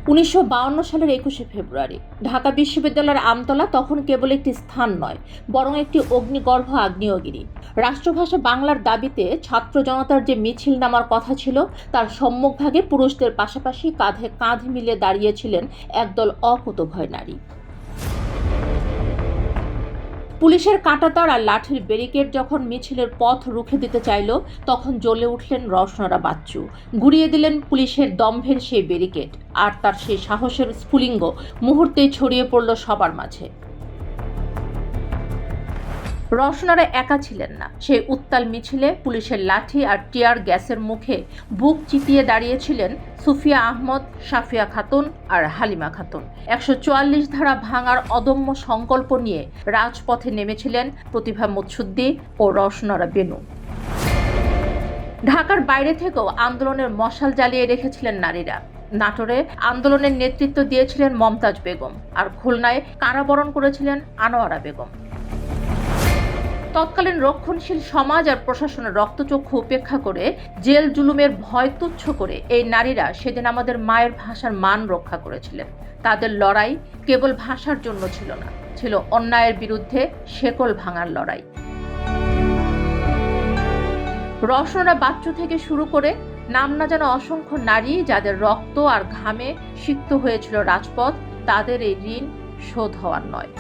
1952 সালের 21শে ফেব্রুয়ারি ঢাকা বিশ্ববিদ্যালয়ের আমতলা তখন কেবল একটি স্থান নয়, বরং একটি অগ্নিগর্ভ আগ্নেয়গিরি। রাষ্ট্রভাষা বাংলার দাবিতে ছাত্র জনতার যে মিছিল নামার কথা ছিল, তার সম্মুখভাগে পুরুষদের পাশাপাশি কাঁধে কাঁধ মিলিয়ে দাঁড়িয়েছিলেন একদল অকুতোভয় নারী। পুলিশের কাঁটাতার আর লাঠির ব্যারিকেড যখন মিছিলের পথ রুখে দিতে চাইল, তখন জ্বলে উঠলেন রওশনারা বাচ্চু। গুঁড়িয়ে দিলেন পুলিশের দম্ভের সেই ব্যারিকেড, আর তার সেই সাহসের স্ফুলিঙ্গ মুহূর্তেই ছড়িয়ে পড়ল সবার মাঝে। রওশনারা একা ছিলেন না। সেই উত্তাল মিছিলে পুলিশের লাঠি আর টিয়ার গ্যাসের মুখে বুক চিতিয়ে দাঁড়িয়েছিলেন সুফিয়া আহমদ, সাফিয়া খাতুন আর হালিমা খাতুন। 144 ধারা ভাঙার অদম্য সংকল্প নিয়ে রাজপথে নেমেছিলেন প্রতিভা মুৎসুদ্দি ও রওশনারা বেনু। ঢাকার বাইরে থেকেও আন্দোলনের মশাল জ্বালিয়ে রেখেছিলেন নারীরা। নাটোরে আন্দোলনের নেতৃত্ব দিয়েছিলেন মমতাজ বেগম, আর খুলনায় কারাবরণ করেছিলেন আনোয়ারা বেগম। তৎকালীন রক্ষণশীল সমাজ আর প্রশাসনের রক্তচক্ষু উপেক্ষা করে, জেল জুলুমের ভয় তুচ্ছ করে এই নারীরা সেদিন আমাদের মায়ের ভাষার মান রক্ষা করেছিলেন। তাদের লড়াই কেবল ভাষার জন্য ছিল না, ছিল অন্যায়ের বিরুদ্ধে শেকল ভাঙার লড়াই। রওশনারা বাচ্চু থেকে শুরু করে নাম না জানা অসংখ্য নারী যাদের রক্ত আর ঘামে সিক্ত হয়েছিল রাজপথ, তাদের এই ঋণ শোধ হওয়ার নয়।